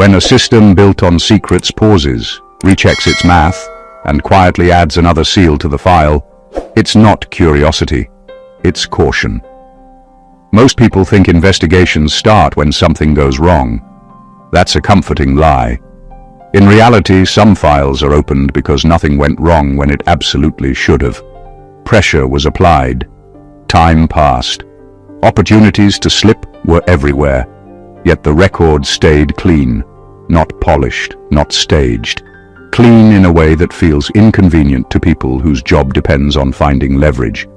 When a system built on secrets pauses, rechecks its math, and quietly adds another seal to the file, it's not curiosity, it's caution. Most people think investigations start when something goes wrong. That's a comforting lie. In reality, some files are opened because nothing went wrong when it absolutely should have. Pressure was applied. Time passed. Opportunities to slip were everywhere. Yet the record stayed clean, not polished, not staged. Clean in a way that feels inconvenient to people whose job depends on finding leverage.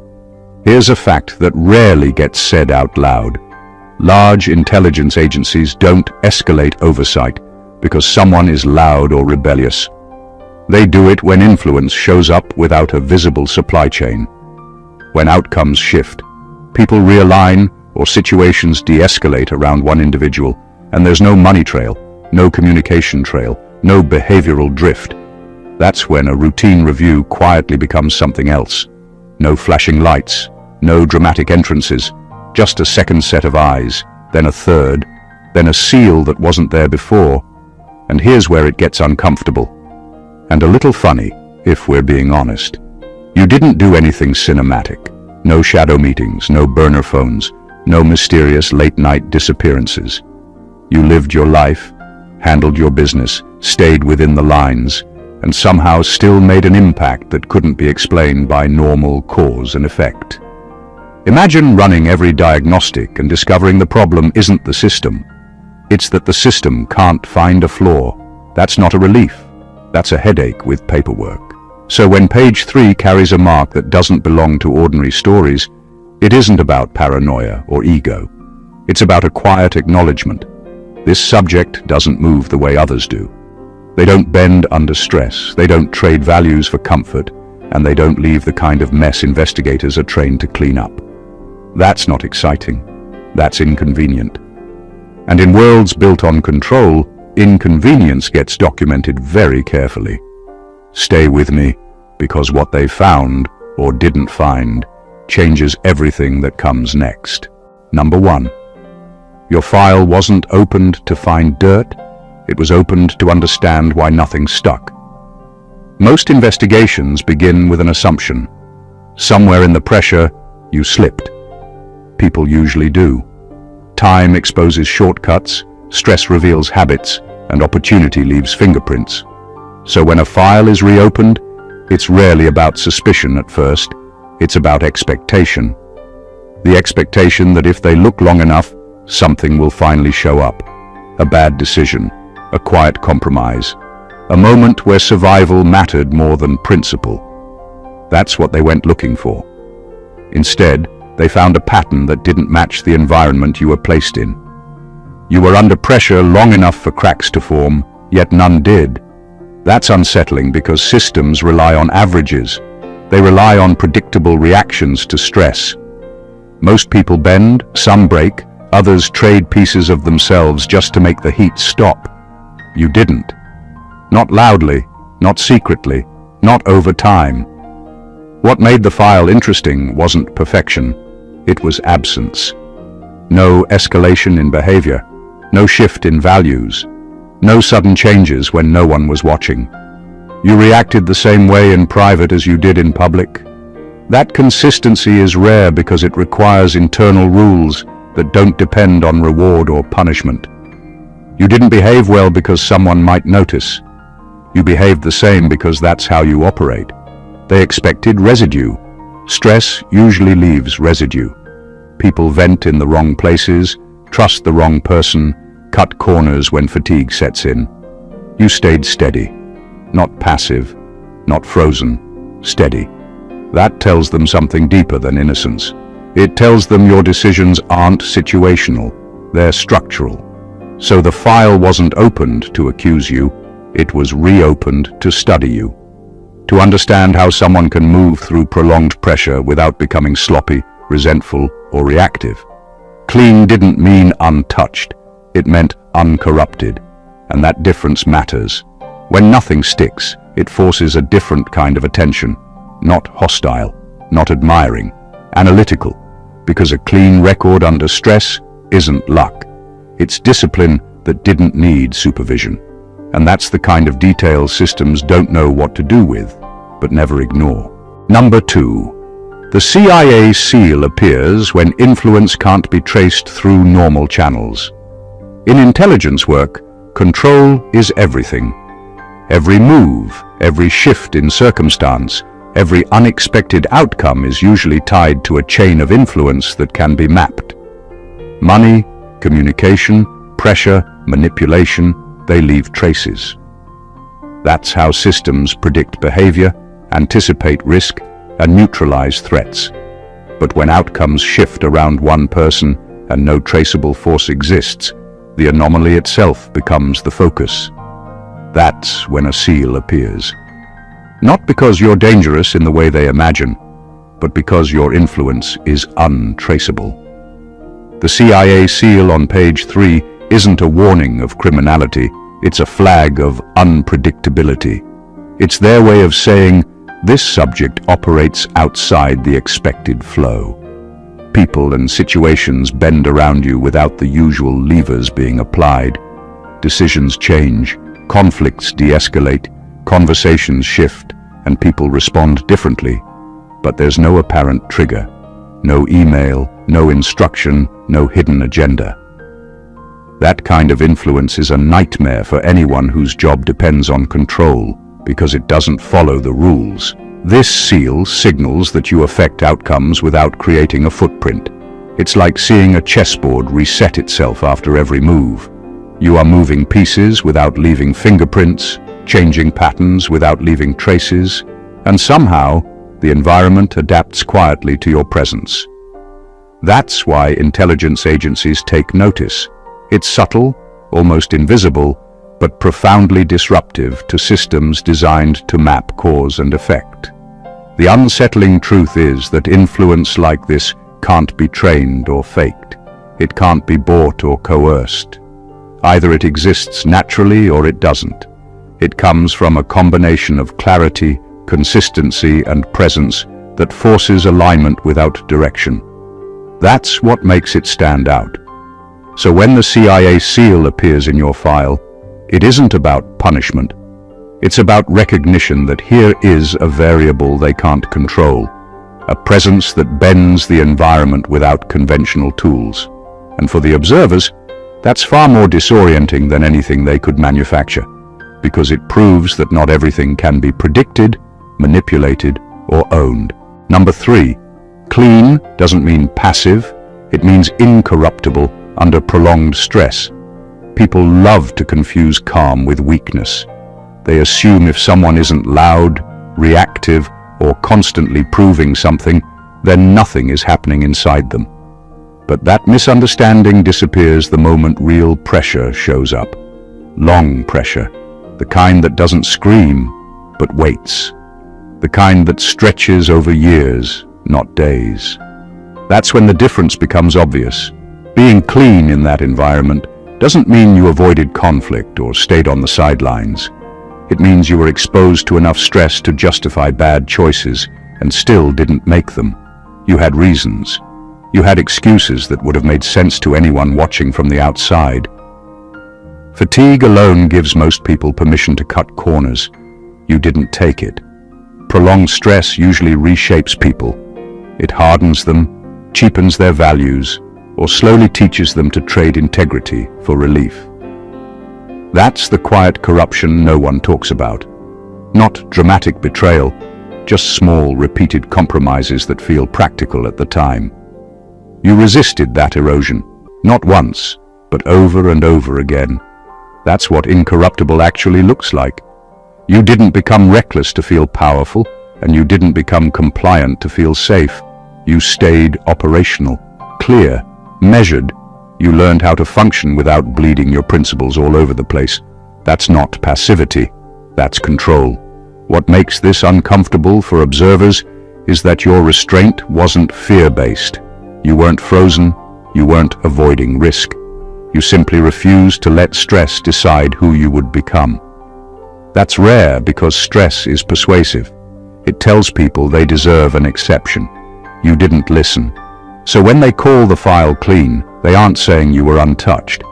Here's a fact that rarely gets said out loud. Large intelligence agencies don't escalate oversight because someone is loud or rebellious. They do it when influence shows up without a visible supply chain. When outcomes shift, people realign or situations de-escalate around one individual, and there's no money trail, no communication trail, no behavioral drift. That's when a routine review quietly becomes something else. No flashing lights, no dramatic entrances, just a second set of eyes, then a third, then a seal that wasn't there before. And here's where it gets uncomfortable. And a little funny, if we're being honest. You didn't do anything cinematic. No shadow meetings, no burner phones, no mysterious late-night disappearances. You lived your life, handled your business, stayed within the lines, and somehow still made an impact that couldn't be explained by normal cause and effect. Imagine running every diagnostic and discovering the problem isn't the system. It's that the system can't find a flaw. That's not a relief. That's a headache with paperwork. So when page 3 carries a mark that doesn't belong to ordinary stories, it isn't about paranoia or ego. It's about a quiet acknowledgement. This subject doesn't move the way others do. They don't bend under stress, they don't trade values for comfort, and they don't leave the kind of mess investigators are trained to clean up. That's not exciting. That's inconvenient. And in worlds built on control, inconvenience gets documented very carefully. Stay with me, because what they found, or didn't find, changes everything that comes next. Number 1. Your file wasn't opened to find dirt, it was opened to understand why nothing stuck. Most investigations begin with an assumption. Somewhere in the pressure, you slipped. People usually do. Time exposes shortcuts, stress reveals habits, and opportunity leaves fingerprints. So when a file is reopened, it's rarely about suspicion at first, it's about expectation. The expectation that if they look long enough, something will finally show up. A bad decision, a quiet compromise, a moment where survival mattered more than principle. That's what they went looking for. Instead, they found a pattern that didn't match the environment you were placed in. You were under pressure long enough for cracks to form, yet none did. That's unsettling because systems rely on averages. They rely on predictable reactions to stress. Most people bend, some break, others trade pieces of themselves just to make the heat stop. You didn't. Not loudly, not secretly, not over time. What made the file interesting wasn't perfection, it was absence. No escalation in behavior, no shift in values, no sudden changes when no one was watching. You reacted the same way in private as you did in public. That consistency is rare because it requires internal rules that don't depend on reward or punishment. You didn't behave well because someone might notice. You behaved the same because that's how you operate. They expected residue. Stress usually leaves residue. People vent in the wrong places, trust the wrong person, cut corners when fatigue sets in. You stayed steady, not passive, not frozen, steady. That tells them something deeper than innocence. It tells them your decisions aren't situational, they're structural. So the file wasn't opened to accuse you, it was reopened to study you. To understand how someone can move through prolonged pressure without becoming sloppy, resentful, or reactive. Clean didn't mean untouched, it meant uncorrupted, and that difference matters. When nothing sticks, it forces a different kind of attention, not hostile, not admiring, analytical, because a clean record under stress isn't luck. It's discipline that didn't need supervision. And that's the kind of detail systems don't know what to do with, but never ignore. Number 2. The CIA seal appears when influence can't be traced through normal channels. In intelligence work, control is everything. Every move, every shift in circumstance, every unexpected outcome is usually tied to a chain of influence that can be mapped. Money, communication, pressure, manipulation, they leave traces. That's how systems predict behavior, anticipate risk, and neutralize threats. But when outcomes shift around one person and no traceable force exists, the anomaly itself becomes the focus. That's when a seal appears. Not because you're dangerous in the way they imagine, but because your influence is untraceable. The CIA seal on page 3 isn't a warning of criminality, it's a flag of unpredictability. It's their way of saying, this subject operates outside the expected flow. People and situations bend around you without the usual levers being applied. Decisions change, conflicts de-escalate, conversations shift, and people respond differently. But there's no apparent trigger, no email, no instruction, no hidden agenda. That kind of influence is a nightmare for anyone whose job depends on control, because it doesn't follow the rules. This seal signals that you affect outcomes without creating a footprint. It's like seeing a chessboard reset itself after every move. You are moving pieces without leaving fingerprints, changing patterns without leaving traces, and somehow the environment adapts quietly to your presence. That's why intelligence agencies take notice. It's subtle, almost invisible, but profoundly disruptive to systems designed to map cause and effect. The unsettling truth is that influence like this can't be trained or faked. It can't be bought or coerced. Either it exists naturally or it doesn't. It comes from a combination of clarity, consistency, and presence that forces alignment without direction. That's what makes it stand out. So when the CIA seal appears in your file, it isn't about punishment. It's about recognition that here is a variable they can't control, a presence that bends the environment without conventional tools. And for the observers, that's far more disorienting than anything they could manufacture, because it proves that not everything can be predicted, manipulated, or owned. Number 3, clean doesn't mean passive, it means incorruptible under prolonged stress. People love to confuse calm with weakness. They assume if someone isn't loud, reactive, or constantly proving something, then nothing is happening inside them. But that misunderstanding disappears the moment real pressure shows up. Long pressure, the kind that doesn't scream, but waits. The kind that stretches over years, not days. That's when the difference becomes obvious. Being clean in that environment doesn't mean you avoided conflict or stayed on the sidelines. It means you were exposed to enough stress to justify bad choices and still didn't make them. You had reasons. You had excuses that would have made sense to anyone watching from the outside. Fatigue alone gives most people permission to cut corners. You didn't take it. Prolonged stress usually reshapes people. It hardens them, cheapens their values, or slowly teaches them to trade integrity for relief. That's the quiet corruption no one talks about. Not dramatic betrayal, just small, repeated compromises that feel practical at the time. You resisted that erosion, not once, but over and over again. That's what incorruptible actually looks like. You didn't become reckless to feel powerful, and you didn't become compliant to feel safe. You stayed operational, clear, measured. You learned how to function without bleeding your principles all over the place. That's not passivity, that's control. What makes this uncomfortable for observers is that your restraint wasn't fear-based. You weren't frozen, you weren't avoiding risk. You simply refused to let stress decide who you would become. That's rare because stress is persuasive. It tells people they deserve an exception. You didn't listen. So when they call the file clean, they aren't saying you were untouched.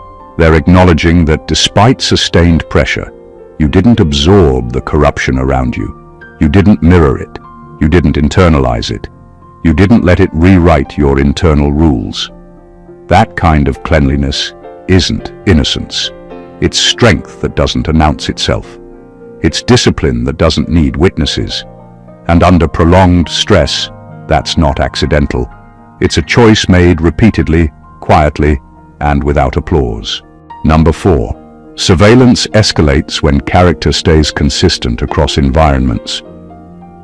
They're acknowledging that despite sustained pressure, you didn't absorb the corruption around you. You didn't mirror it. You didn't internalize it. You didn't let it rewrite your internal rules. That kind of cleanliness isn't innocence. It's strength that doesn't announce itself. It's discipline that doesn't need witnesses. And under prolonged stress, that's not accidental. It's a choice made repeatedly, quietly, and without applause. Number 4. Surveillance escalates when character stays consistent across environments.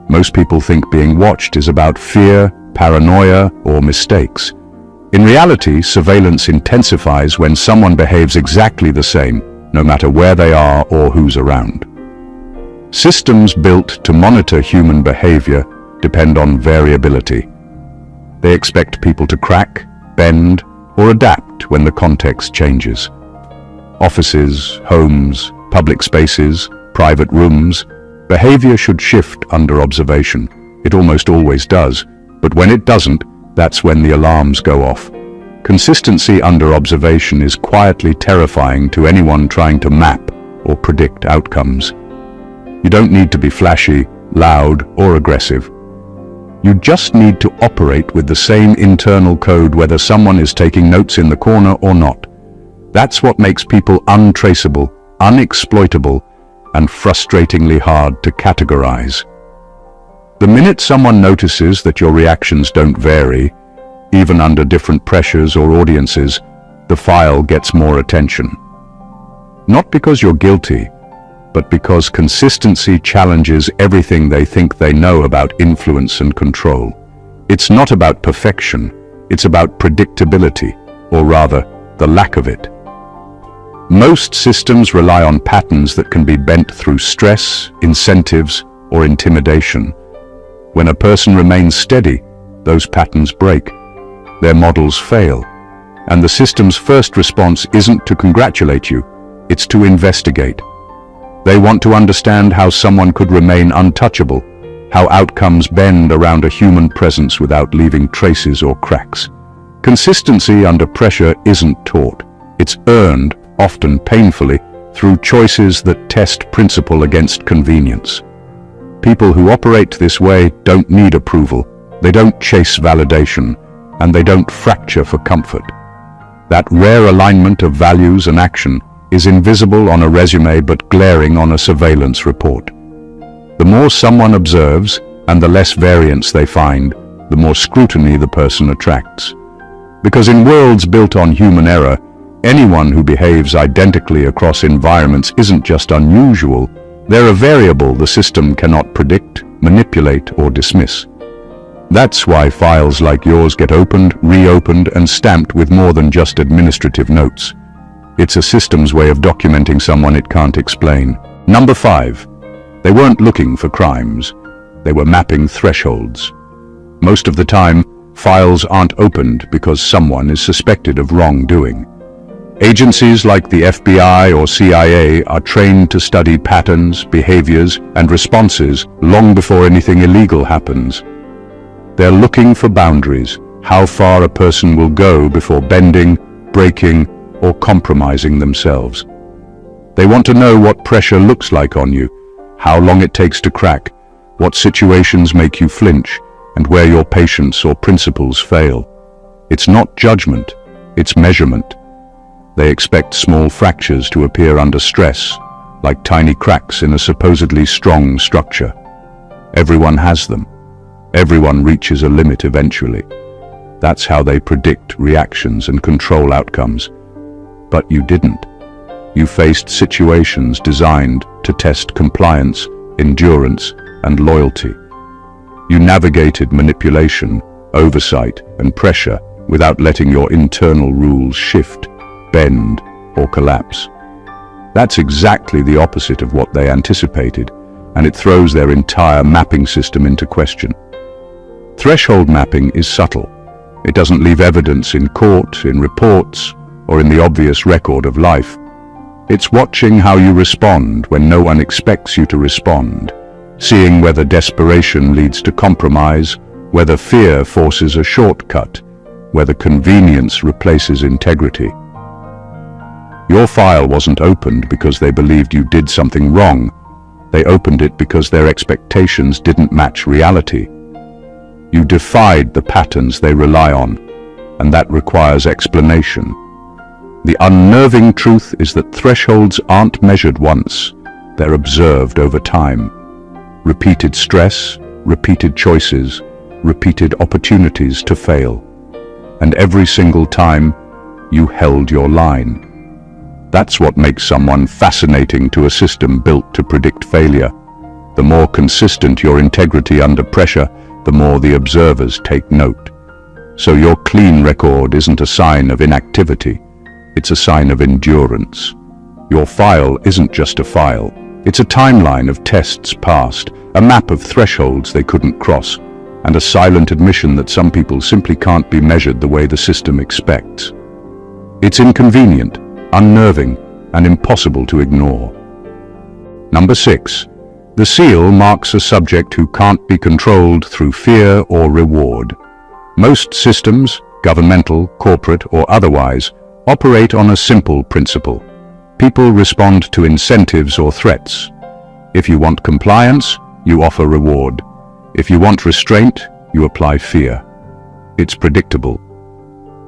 Most people think being watched is about fear, paranoia, or mistakes. In reality, surveillance intensifies when someone behaves exactly the same, no matter where they are or who's around. Systems built to monitor human behavior depend on variability. They expect people to crack, bend, or adapt when the context changes. Offices, homes, public spaces, private rooms, behavior should shift under observation. It almost always does, but when it doesn't, that's when the alarms go off. Consistency under observation is quietly terrifying to anyone trying to map or predict outcomes. You don't need to be flashy, loud, or aggressive. You just need to operate with the same internal code whether someone is taking notes in the corner or not. That's what makes people untraceable, unexploitable, and frustratingly hard to categorize. The minute someone notices that your reactions don't vary, even under different pressures or audiences, the file gets more attention. Not because you're guilty, but because consistency challenges everything they think they know about influence and control. It's not about perfection, it's about predictability, or rather, the lack of it. Most systems rely on patterns that can be bent through stress, incentives, or intimidation. When a person remains steady, those patterns break. Their models fail. And the system's first response isn't to congratulate you, it's to investigate. They want to understand how someone could remain untouchable, how outcomes bend around a human presence without leaving traces or cracks. Consistency under pressure isn't taught. It's earned, often painfully, through choices that test principle against convenience. People who operate this way don't need approval, they don't chase validation, and they don't fracture for comfort. That rare alignment of values and action is invisible on a resume but glaring on a surveillance report. The more someone observes, and the less variance they find, the more scrutiny the person attracts. Because in worlds built on human error, anyone who behaves identically across environments isn't just unusual, they're a variable the system cannot predict, manipulate, or dismiss. That's why files like yours get opened, reopened, and stamped with more than just administrative notes. It's a system's way of documenting someone it can't explain. Number 5. They weren't looking for crimes. They were mapping thresholds. Most of the time, files aren't opened because someone is suspected of wrongdoing. Agencies like the FBI or CIA are trained to study patterns, behaviors, and responses long before anything illegal happens. They're looking for boundaries, how far a person will go before bending, breaking, or compromising themselves. They want to know what pressure looks like on you, how long it takes to crack, what situations make you flinch, and where your patience or principles fail. It's not judgment, it's measurement. They expect small fractures to appear under stress, like tiny cracks in a supposedly strong structure. Everyone has them. Everyone reaches a limit eventually. That's how they predict reactions and control outcomes. But you didn't. You faced situations designed to test compliance, endurance, and loyalty. You navigated manipulation, oversight, and pressure without letting your internal rules shift, bend, or collapse. That's exactly the opposite of what they anticipated, and it throws their entire mapping system into question. Threshold mapping is subtle. It doesn't leave evidence in court, in reports, or in the obvious record of life. It's watching how you respond when no one expects you to respond, seeing whether desperation leads to compromise, whether fear forces a shortcut, whether convenience replaces integrity. Your file wasn't opened because they believed you did something wrong. They opened it because their expectations didn't match reality. You defied the patterns they rely on, and that requires explanation. The unnerving truth is that thresholds aren't measured once, they're observed over time. Repeated stress, repeated choices, repeated opportunities to fail. And every single time, you held your line. That's what makes someone fascinating to a system built to predict failure. The more consistent your integrity under pressure, the more the observers take note. So your clean record isn't a sign of inactivity, it's a sign of endurance. Your file isn't just a file, it's a timeline of tests passed, a map of thresholds they couldn't cross, and a silent admission that some people simply can't be measured the way the system expects. It's inconvenient, unnerving, and impossible to ignore. Number 6. The seal marks a subject who can't be controlled through fear or reward. Most systems, governmental, corporate, or otherwise, operate on a simple principle. People respond to incentives or threats. If you want compliance, you offer reward. If you want restraint, you apply fear. It's predictable.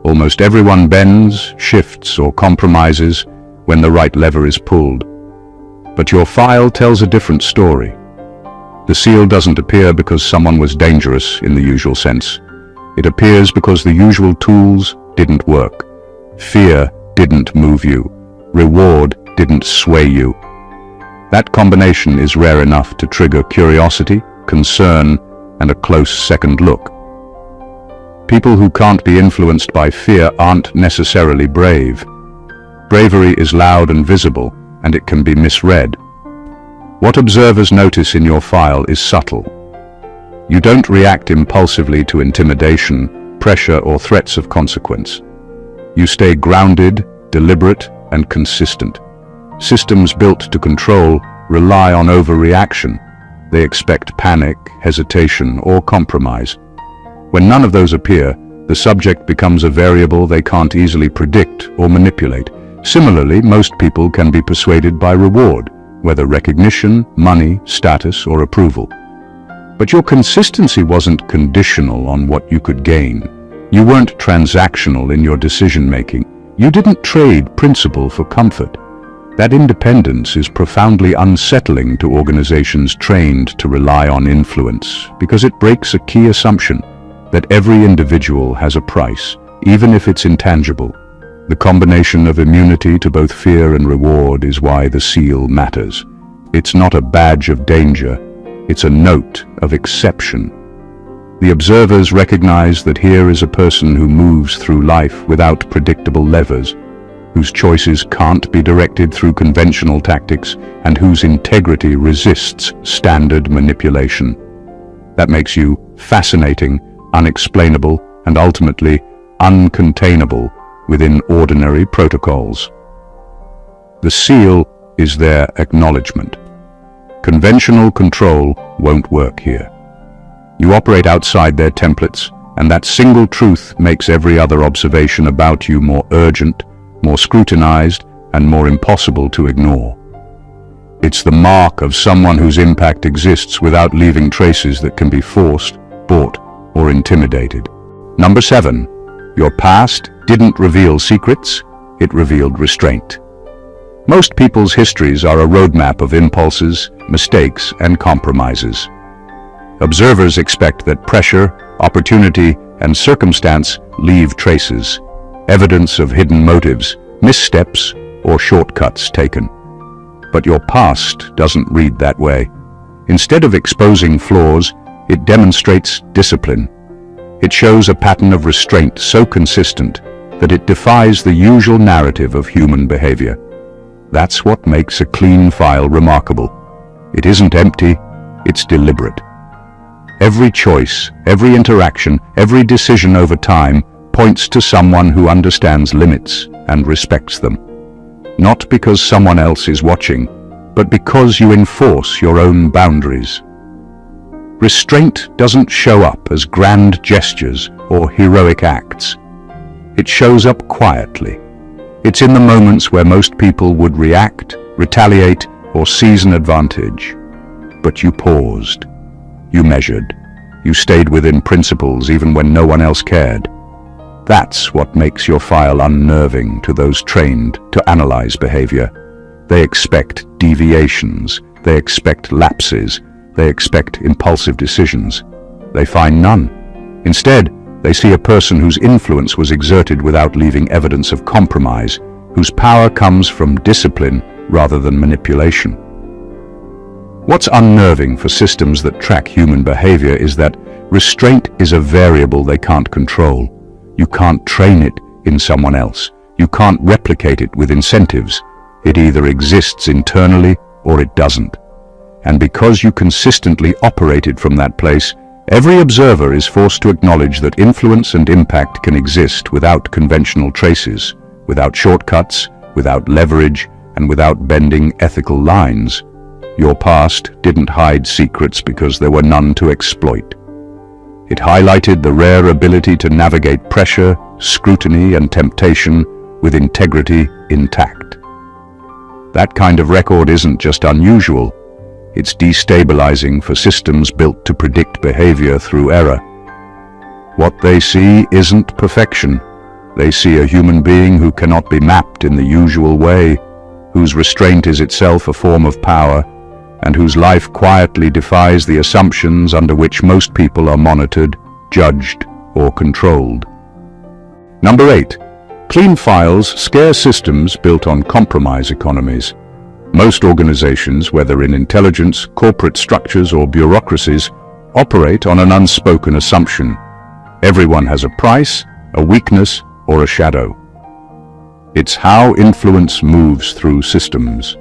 Almost everyone bends, shifts, or compromises when the right lever is pulled. But your file tells a different story. The seal doesn't appear because someone was dangerous in the usual sense. It appears because the usual tools didn't work. Fear didn't move you. Reward didn't sway you. That combination is rare enough to trigger curiosity, concern, and a close second look. People who can't be influenced by fear aren't necessarily brave. Bravery is loud and visible, and it can be misread. What observers notice in your file is subtle. You don't react impulsively to intimidation, pressure, or threats of consequence. You stay grounded, deliberate, and consistent. Systems built to control rely on overreaction. They expect panic, hesitation, or compromise. When none of those appear, the subject becomes a variable they can't easily predict or manipulate. Similarly, most people can be persuaded by reward, whether recognition, money, status, or approval. But your consistency wasn't conditional on what you could gain. You weren't transactional in your decision-making. You didn't trade principle for comfort. That independence is profoundly unsettling to organizations trained to rely on influence, because it breaks a key assumption that every individual has a price, even if it's intangible. The combination of immunity to both fear and reward is why the seal matters. It's not a badge of danger, it's a note of exception. The observers recognize that here is a person who moves through life without predictable levers, whose choices can't be directed through conventional tactics, and whose integrity resists standard manipulation. That makes you fascinating, unexplainable, and ultimately uncontainable within ordinary protocols. The seal is their acknowledgement. Conventional control won't work here. You operate outside their templates, and that single truth makes every other observation about you more urgent, more scrutinized, and more impossible to ignore. It's the mark of someone whose impact exists without leaving traces that can be forced, bought, or intimidated. Number 7. Your past didn't reveal secrets, it revealed restraint. Most people's histories are a roadmap of impulses, mistakes, and compromises. Observers expect that pressure, opportunity, and circumstance leave traces, evidence of hidden motives, missteps, or shortcuts taken. But your past doesn't read that way. Instead of exposing flaws, it demonstrates discipline. It shows a pattern of restraint so consistent that it defies the usual narrative of human behavior. That's what makes a clean file remarkable. It isn't empty, it's deliberate. Every choice, every interaction, every decision over time points to someone who understands limits and respects them. Not because someone else is watching, but because you enforce your own boundaries. Restraint doesn't show up as grand gestures or heroic acts. It shows up quietly, It's in the moments where most people would react, retaliate, or seize an advantage. But you paused. You measured. You stayed within principles even when no one else cared. That's what makes your file unnerving to those trained to analyze behavior. They expect deviations. They expect lapses. They expect impulsive decisions. They find none. Instead, they see a person whose influence was exerted without leaving evidence of compromise, whose power comes from discipline rather than manipulation. What's unnerving for systems that track human behavior is that restraint is a variable they can't control. You can't train it in someone else. You can't replicate it with incentives. It either exists internally or it doesn't. And because you consistently operated from that place, every observer is forced to acknowledge that influence and impact can exist without conventional traces, without shortcuts, without leverage, and without bending ethical lines. Your past didn't hide secrets because there were none to exploit. It highlighted the rare ability to navigate pressure, scrutiny, and temptation with integrity intact. That kind of record isn't just unusual. It's destabilizing for systems built to predict behavior through error. What they see isn't perfection. They see a human being who cannot be mapped in the usual way, whose restraint is itself a form of power, and whose life quietly defies the assumptions under which most people are monitored, judged, or controlled. Number 8. Clean files scare systems built on compromise economies. Most organizations, whether in intelligence, corporate structures, or bureaucracies, operate on an unspoken assumption. Everyone has a price, a weakness, or a shadow. It's how influence moves through systems.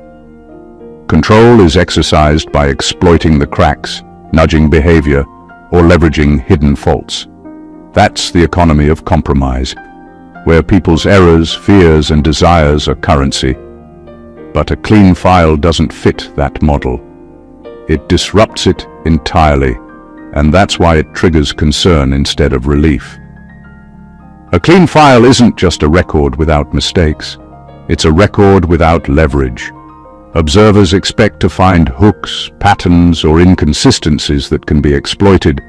Control is exercised by exploiting the cracks, nudging behavior, or leveraging hidden faults. That's the economy of compromise, where people's errors, fears, and desires are currency. But a clean file doesn't fit that model. It disrupts it entirely, and that's why it triggers concern instead of relief. A clean file isn't just a record without mistakes. It's a record without leverage. Observers expect to find hooks, patterns, or inconsistencies that can be exploited.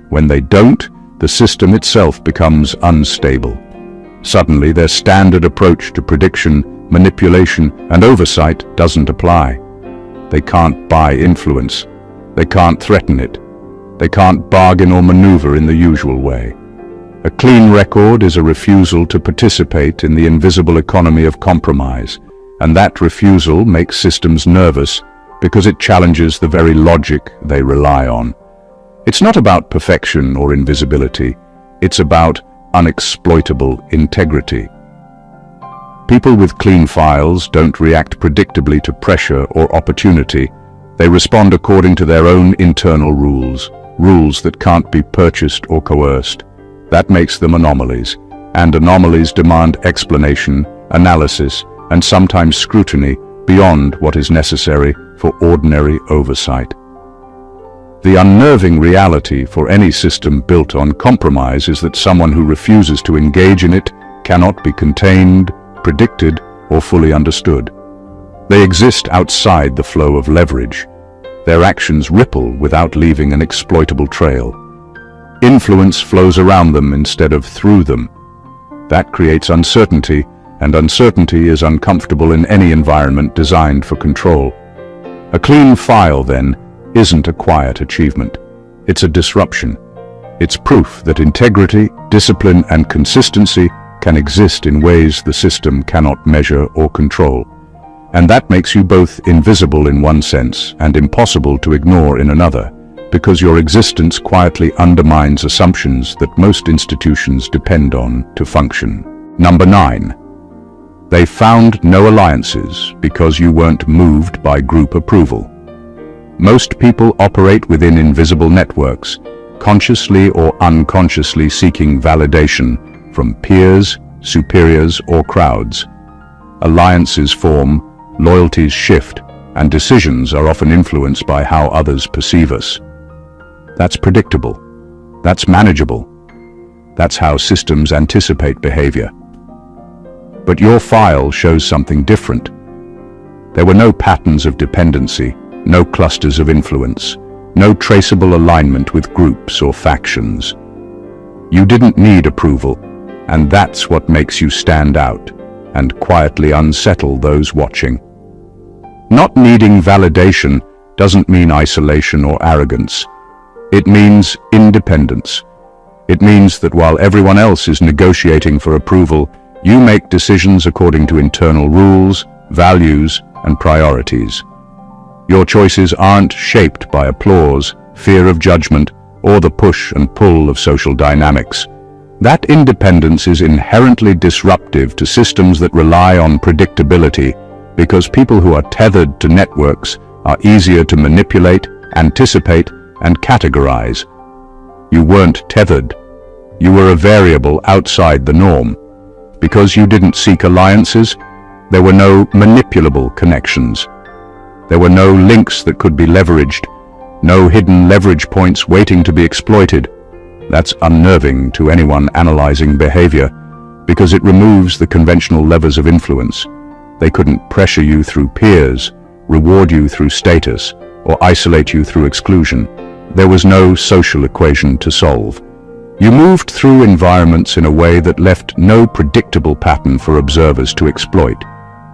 When they don't, the system itself becomes unstable. Suddenly, their standard approach to prediction, manipulation, and oversight doesn't apply. They can't buy influence. They can't threaten it. They can't bargain or maneuver in the usual way. A clean record is a refusal to participate in the invisible economy of compromise, and that refusal makes systems nervous because it challenges the very logic they rely on. It's not about perfection or invisibility. It's about unexploitable integrity. People with clean files don't react predictably to pressure or opportunity. They respond according to their own internal rules, rules that can't be purchased or coerced. That makes them anomalies, and anomalies demand explanation, analysis, and sometimes scrutiny beyond what is necessary for ordinary oversight. The unnerving reality for any system built on compromise is that someone who refuses to engage in it cannot be contained, predicted, or fully understood. They exist outside the flow of leverage. Their actions ripple without leaving an exploitable trail. Influence flows around them instead of through them. That creates uncertainty, and uncertainty is uncomfortable in any environment designed for control. A clean file, then, isn't a quiet achievement. It's a disruption. It's proof that integrity, discipline, and consistency can exist in ways the system cannot measure or control. And that makes you both invisible in one sense and impossible to ignore in another, because your existence quietly undermines assumptions that most institutions depend on to function. Number 9. They found no alliances because you weren't moved by group approval. Most people operate within invisible networks, consciously or unconsciously seeking validation from peers, superiors, or crowds. Alliances form, loyalties shift, and decisions are often influenced by how others perceive us. That's predictable. That's manageable. That's how systems anticipate behavior. But your file shows something different. There were no patterns of dependency, no clusters of influence, no traceable alignment with groups or factions. You didn't need approval, and that's what makes you stand out and quietly unsettle those watching. Not needing validation doesn't mean isolation or arrogance. It means independence. It means that while everyone else is negotiating for approval, you make decisions according to internal rules, values, and priorities. Your choices aren't shaped by applause, fear of judgment, or the push and pull of social dynamics. That independence is inherently disruptive to systems that rely on predictability, because people who are tethered to networks are easier to manipulate, anticipate, and categorize. You weren't tethered. You were a variable outside the norm. Because you didn't seek alliances, there were no manipulable connections. There were no links that could be leveraged, no hidden leverage points waiting to be exploited. That's unnerving to anyone analyzing behavior, because it removes the conventional levers of influence. They couldn't pressure you through peers, reward you through status, or isolate you through exclusion. There was no social equation to solve. You moved through environments in a way that left no predictable pattern for observers to exploit.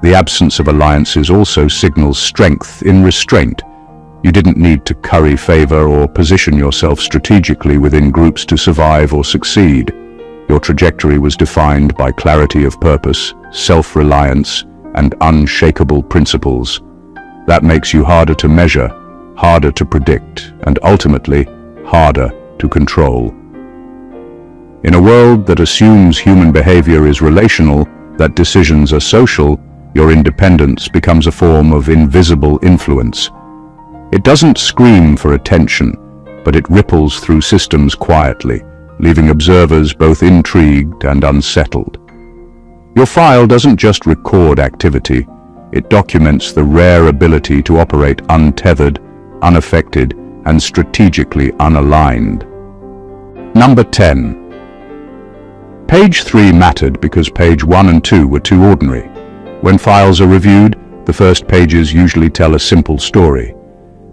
The absence of alliances also signals strength in restraint. You didn't need to curry favor or position yourself strategically within groups to survive or succeed. Your trajectory was defined by clarity of purpose, self-reliance, and unshakable principles. That makes you harder to measure, harder to predict, and ultimately, harder to control. In a world that assumes human behavior is relational, that decisions are social, your independence becomes a form of invisible influence. It doesn't scream for attention, but it ripples through systems quietly, leaving observers both intrigued and unsettled. Your file doesn't just record activity, it documents the rare ability to operate untethered, unaffected, and strategically unaligned. Number 10. Page 3 mattered because page 1 and 2 were too ordinary. When files are reviewed, the first pages usually tell a simple story.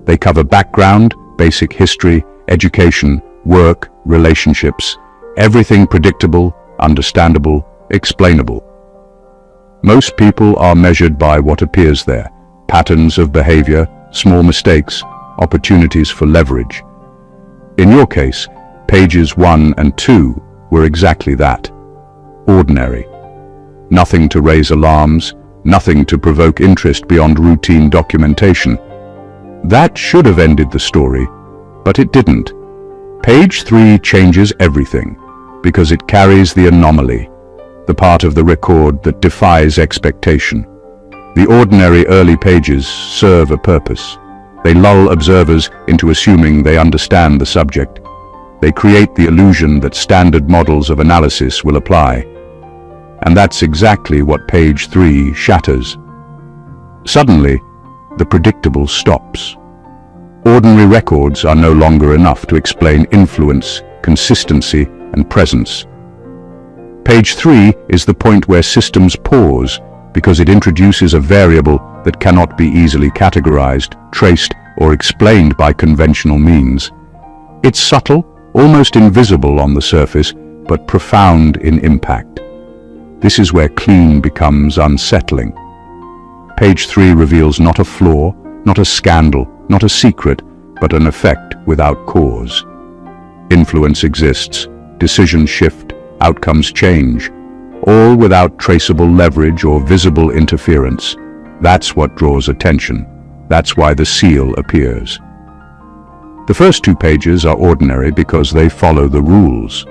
They cover background, basic history, education, work, relationships, everything predictable, understandable, explainable. Most people are measured by what appears there: patterns of behavior, small mistakes, opportunities for leverage. In your case, pages 1 and 2 were exactly that. Ordinary. Nothing to raise alarms, nothing to provoke interest beyond routine documentation. That should have ended the story, but it didn't. Page 3 changes everything, because it carries the anomaly, the part of the record that defies expectation. The ordinary early pages serve a purpose. They lull observers into assuming they understand the subject. They create the illusion that standard models of analysis will apply. And that's exactly what page 3 shatters. Suddenly, the predictable stops. Ordinary records are no longer enough to explain influence, consistency, and presence. Page 3 is the point where systems pause because it introduces a variable that cannot be easily categorized, traced, or explained by conventional means. It's subtle, almost invisible on the surface, but profound in impact. This is where clean becomes unsettling. Page 3 reveals not a flaw, not a scandal, not a secret, but an effect without cause. Influence exists, decisions shift, outcomes change, all without traceable leverage or visible interference. That's what draws attention. That's why the seal appears. The first 2 pages are ordinary because they follow the rules.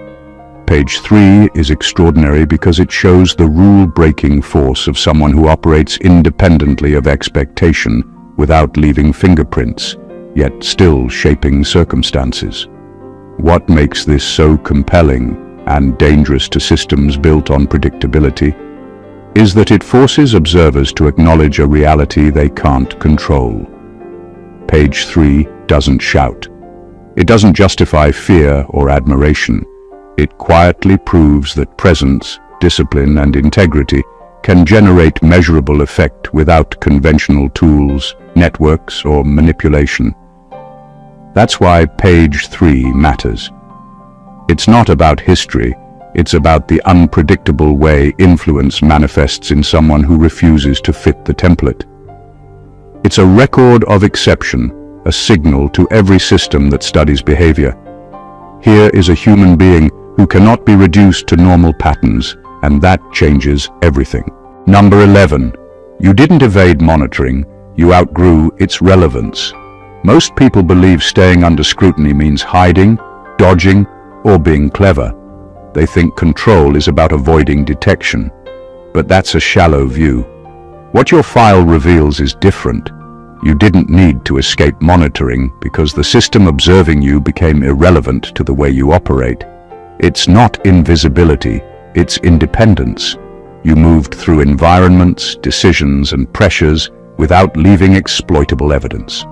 Page 3 is extraordinary because it shows the rule-breaking force of someone who operates independently of expectation without leaving fingerprints, yet still shaping circumstances. What makes this so compelling and dangerous to systems built on predictability is that it forces observers to acknowledge a reality they can't control. Page 3 doesn't shout. It doesn't justify fear or admiration. It quietly proves that presence, discipline, and integrity can generate measurable effect without conventional tools, networks, or manipulation. That's why page 3 matters. It's not about history, it's about the unpredictable way influence manifests in someone who refuses to fit the template. It's a record of exception, a signal to every system that studies behavior. Here is a human being who cannot be reduced to normal patterns, and that changes everything. Number 11. You didn't evade monitoring, you outgrew its relevance. Most people believe staying under scrutiny means hiding, dodging, or being clever. They think control is about avoiding detection. But that's a shallow view. What your file reveals is different. You didn't need to escape monitoring because the system observing you became irrelevant to the way you operate. It's not invisibility, it's independence. You moved through environments, decisions, and pressures without leaving exploitable evidence.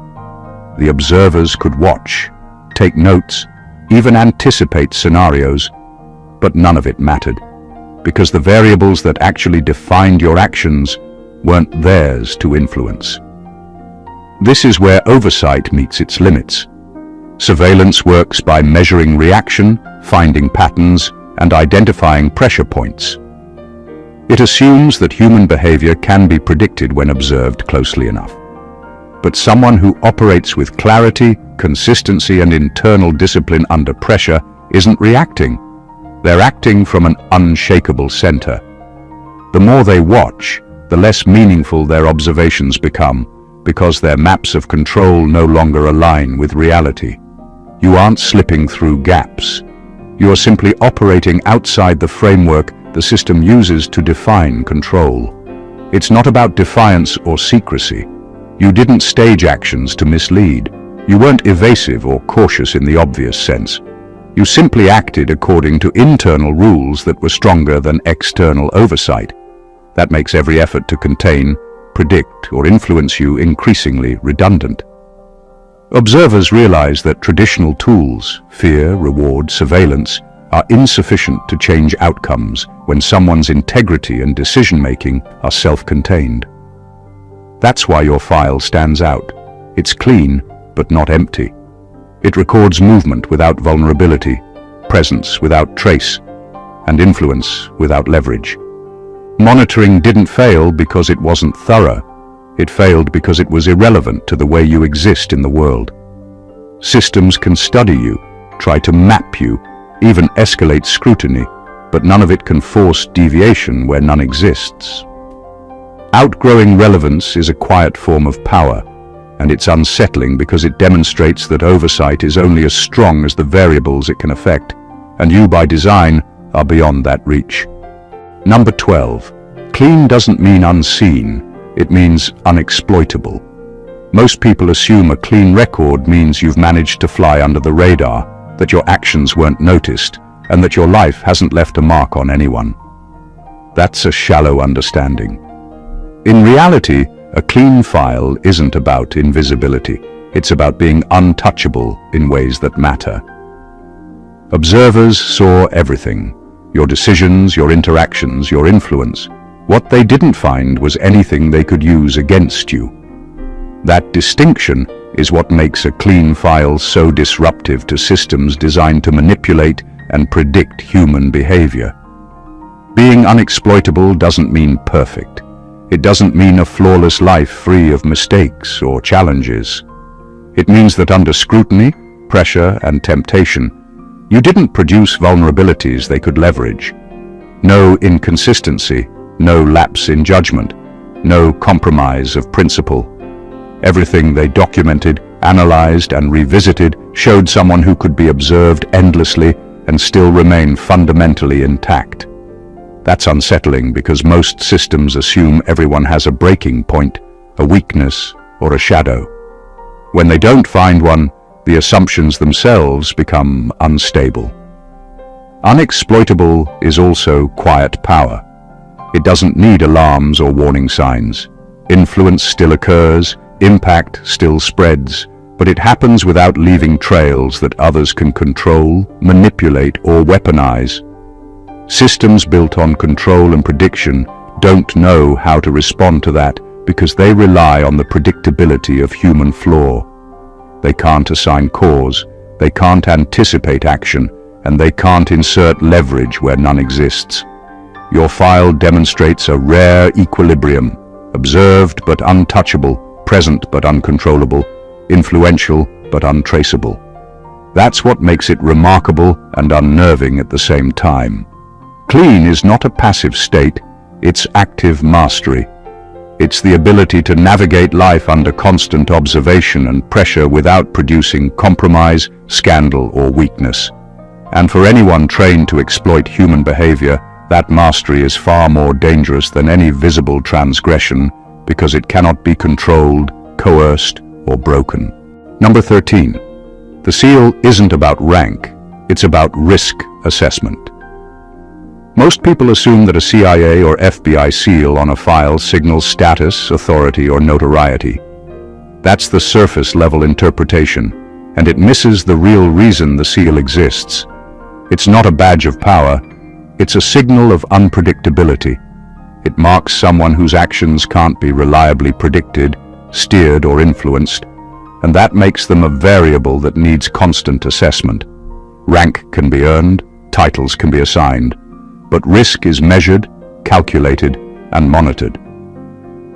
The observers could watch, take notes, even anticipate scenarios, but none of it mattered, because the variables that actually defined your actions weren't theirs to influence. This is where oversight meets its limits. Surveillance works by measuring reaction, finding patterns, and identifying pressure points. It assumes that human behavior can be predicted when observed closely enough. But someone who operates with clarity, consistency, and internal discipline under pressure isn't reacting. They're acting from an unshakable center. The more they watch, the less meaningful their observations become, because their maps of control no longer align with reality. You aren't slipping through gaps. You are simply operating outside the framework the system uses to define control. It's not about defiance or secrecy. You didn't stage actions to mislead. You weren't evasive or cautious in the obvious sense. You simply acted according to internal rules that were stronger than external oversight. That makes every effort to contain, predict, or influence you increasingly redundant. Observers realize that traditional tools, fear, reward, surveillance, are insufficient to change outcomes when someone's integrity and decision-making are self-contained. That's why your file stands out. It's clean, but not empty. It records movement without vulnerability, presence without trace, and influence without leverage. Monitoring didn't fail because it wasn't thorough. It failed because it was irrelevant to the way you exist in the world. Systems can study you, try to map you, even escalate scrutiny, but none of it can force deviation where none exists. Outgrowing relevance is a quiet form of power, and it's unsettling because it demonstrates that oversight is only as strong as the variables it can affect, and you by design are beyond that reach. Number 12. Clean doesn't mean unseen, it means unexploitable. Most people assume a clean record means you've managed to fly under the radar, that your actions weren't noticed, and that your life hasn't left a mark on anyone. That's a shallow understanding. In reality, a clean file isn't about invisibility. It's about being untouchable in ways that matter. Observers saw everything: your decisions, your interactions, your influence. What they didn't find was anything they could use against you. That distinction is what makes a clean file so disruptive to systems designed to manipulate and predict human behavior. Being unexploitable doesn't mean perfect. It doesn't mean a flawless life free of mistakes or challenges. It means that under scrutiny, pressure, and temptation, you didn't produce vulnerabilities they could leverage. No inconsistency, no lapse in judgment, no compromise of principle. Everything they documented, analyzed, and revisited showed someone who could be observed endlessly and still remain fundamentally intact. That's unsettling because most systems assume everyone has a breaking point, a weakness, or a shadow. When they don't find one, the assumptions themselves become unstable. Unexploitable is also quiet power. It doesn't need alarms or warning signs. Influence still occurs, impact still spreads, but it happens without leaving trails that others can control, manipulate, or weaponize. Systems built on control and prediction don't know how to respond to that because they rely on the predictability of human flaw. They can't assign cause, they can't anticipate action, and they can't insert leverage where none exists. Your file demonstrates a rare equilibrium, observed but untouchable, present but uncontrollable, influential but untraceable. That's what makes it remarkable and unnerving at the same time. Clean is not a passive state, it's active mastery. It's the ability to navigate life under constant observation and pressure without producing compromise, scandal, or weakness. And for anyone trained to exploit human behavior, that mastery is far more dangerous than any visible transgression because it cannot be controlled, coerced, or broken. Number 13. The seal isn't about rank, it's about risk assessment. Most people assume that a CIA or FBI seal on a file signals status, authority, or notoriety. That's the surface-level interpretation, and it misses the real reason the seal exists. It's not a badge of power, it's a signal of unpredictability. It marks someone whose actions can't be reliably predicted, steered, or influenced, and that makes them a variable that needs constant assessment. Rank can be earned, titles can be assigned, but risk is measured, calculated, and monitored.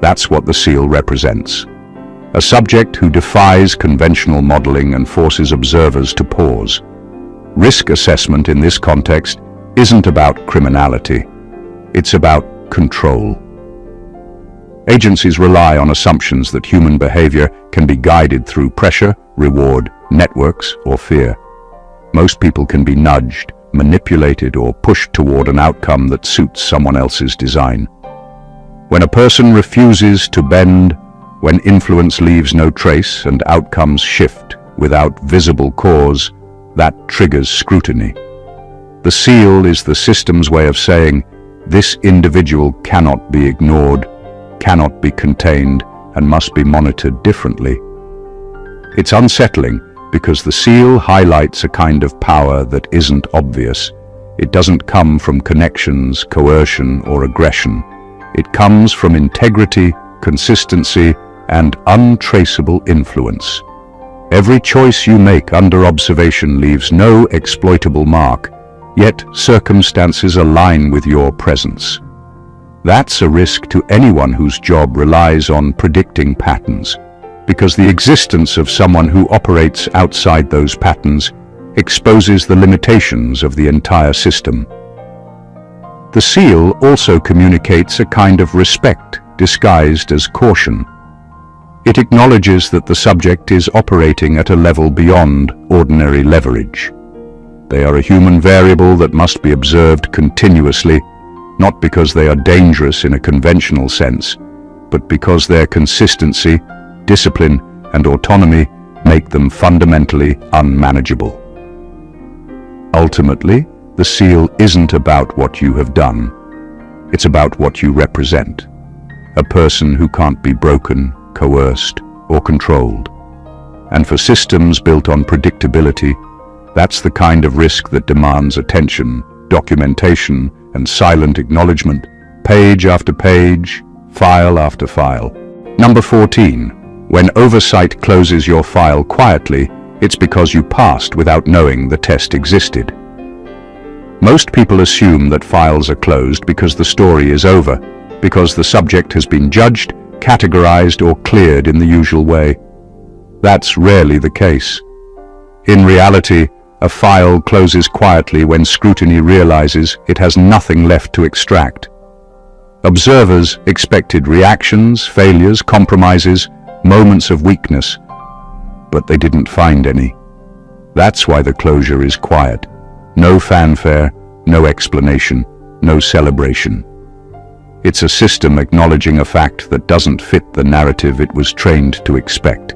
That's what the seal represents. A subject who defies conventional modeling and forces observers to pause. Risk assessment in this context isn't about criminality. It's about control. Agencies rely on assumptions that human behavior can be guided through pressure, reward, networks, or fear. Most people can be nudged, manipulated, or pushed toward an outcome that suits someone else's design. When a person refuses to bend, when influence leaves no trace and outcomes shift without visible cause, that triggers scrutiny. The seal is the system's way of saying, this individual cannot be ignored, cannot be contained, and must be monitored differently. It's unsettling because the seal highlights a kind of power that isn't obvious. It doesn't come from connections, coercion, or aggression. It comes from integrity, consistency, and untraceable influence. Every choice you make under observation leaves no exploitable mark, yet circumstances align with your presence. That's a risk to anyone whose job relies on predicting patterns, because the existence of someone who operates outside those patterns exposes the limitations of the entire system. The seal also communicates a kind of respect disguised as caution. It acknowledges that the subject is operating at a level beyond ordinary leverage. They are a human variable that must be observed continuously, not because they are dangerous in a conventional sense, but because their consistency, discipline, and autonomy make them fundamentally unmanageable. Ultimately, the seal isn't about what you have done. It's about what you represent. A person who can't be broken, coerced, or controlled. And for systems built on predictability, that's the kind of risk that demands attention, documentation, and silent acknowledgement, page after page, file after file. Number 14. When oversight closes your file quietly, it's because you passed without knowing the test existed. Most people assume that files are closed because the story is over, because the subject has been judged, categorized, or cleared in the usual way. That's rarely the case. In reality, a file closes quietly when scrutiny realizes it has nothing left to extract. Observers expected reactions, failures, compromises, moments of weakness, but they didn't find any. That's why the closure is quiet. No fanfare, no explanation, no celebration. It's a system acknowledging a fact that doesn't fit the narrative it was trained to expect.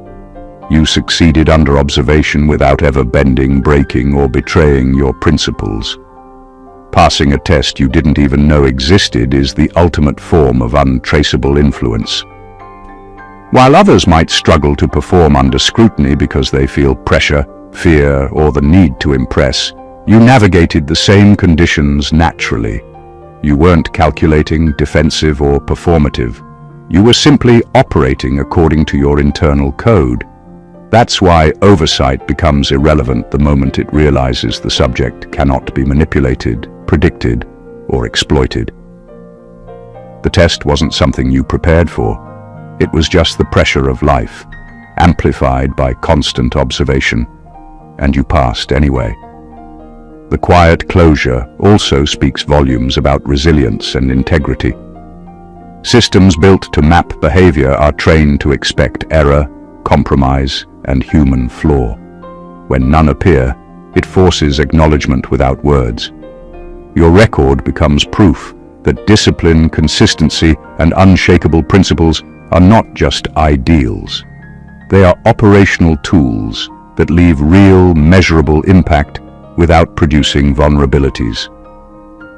You succeeded under observation without ever bending, breaking, or betraying your principles. Passing a test you didn't even know existed is the ultimate form of untraceable influence. While others might struggle to perform under scrutiny because they feel pressure, fear, or the need to impress, you navigated the same conditions naturally. You weren't calculating, defensive, or performative. You were simply operating according to your internal code. That's why oversight becomes irrelevant the moment it realizes the subject cannot be manipulated, predicted, or exploited. The test wasn't something you prepared for. It was just the pressure of life, amplified by constant observation, and you passed anyway. The quiet closure also speaks volumes about resilience and integrity. Systems built to map behavior are trained to expect error, compromise, and human flaw. When none appear, it forces acknowledgement without words. Your record becomes proof that discipline, consistency, and unshakable principles are not just ideals. They are operational tools that leave real, measurable impact without producing vulnerabilities.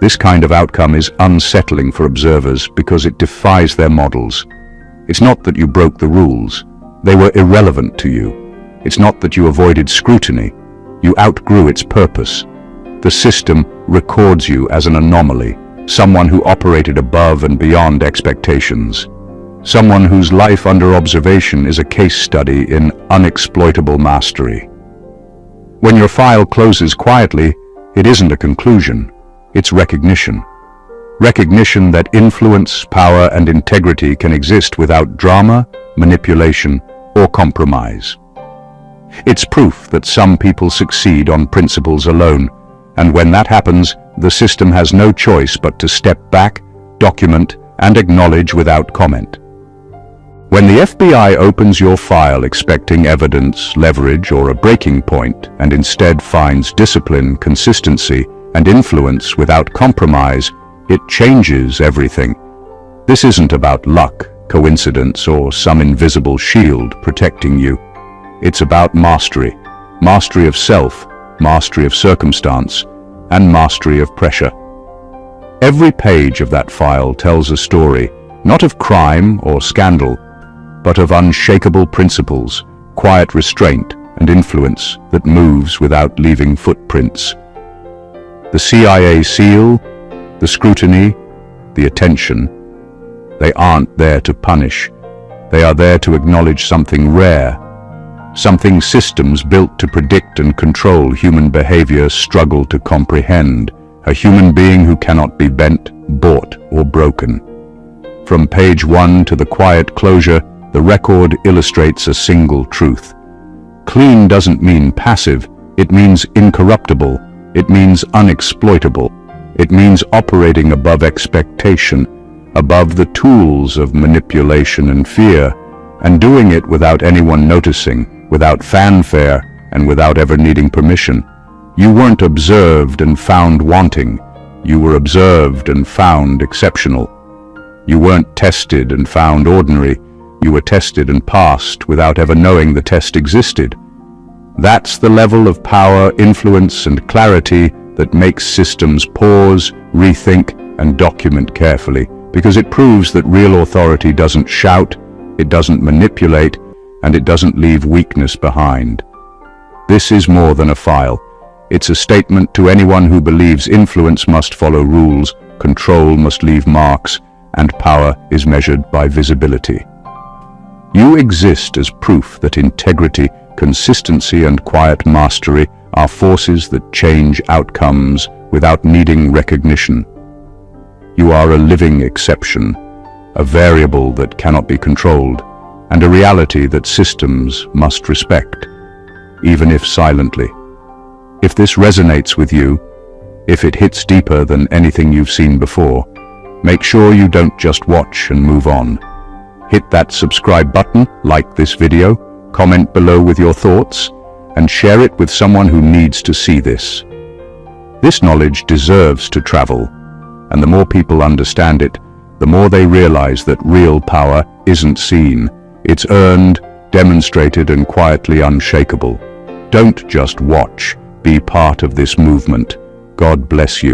This kind of outcome is unsettling for observers because it defies their models. It's not that you broke the rules. They were irrelevant to you. It's not that you avoided scrutiny. You outgrew its purpose. The system records you as an anomaly, someone who operated above and beyond expectations, someone whose life under observation is a case study in unexploitable mastery. When your file closes quietly, it isn't a conclusion, it's recognition. Recognition that influence, power, and integrity can exist without drama, manipulation, or compromise. It's proof that some people succeed on principles alone, and when that happens, the system has no choice but to step back, document, and acknowledge without comment. When the FBI opens your file expecting evidence, leverage, or a breaking point, and instead finds discipline, consistency, and influence without compromise, it changes everything. This isn't about luck, coincidence, or some invisible shield protecting you. It's about mastery. Mastery of self, mastery of circumstance, and mastery of pressure. Every page of that file tells a story, not of crime or scandal, but of unshakable principles, quiet restraint, and influence that moves without leaving footprints. The CIA seal, the scrutiny, the attention, they aren't there to punish. They are there to acknowledge something rare, something systems built to predict and control human behavior struggle to comprehend, a human being who cannot be bent, bought, or broken. From page 1 to the quiet closure, the record illustrates a single truth. Clean doesn't mean passive, it means incorruptible, it means unexploitable, it means operating above expectation, above the tools of manipulation and fear, and doing it without anyone noticing, without fanfare, and without ever needing permission. You weren't observed and found wanting. You were observed and found exceptional. You weren't tested and found ordinary. You were tested and passed without ever knowing the test existed. That's the level of power, influence, and clarity that makes systems pause, rethink, and document carefully, because it proves that real authority doesn't shout, it doesn't manipulate, and it doesn't leave weakness behind. This is more than a file. It's a statement to anyone who believes influence must follow rules, control must leave marks, and power is measured by visibility. You exist as proof that integrity, consistency, and quiet mastery are forces that change outcomes without needing recognition. You are a living exception, a variable that cannot be controlled, and a reality that systems must respect, even if silently. If this resonates with you, if it hits deeper than anything you've seen before, make sure you don't just watch and move on. Hit that subscribe button, like this video, comment below with your thoughts, and share it with someone who needs to see this. This knowledge deserves to travel, and the more people understand it, the more they realize that real power isn't seen. It's earned, demonstrated, and quietly unshakable. Don't just watch. Be part of this movement. God bless you.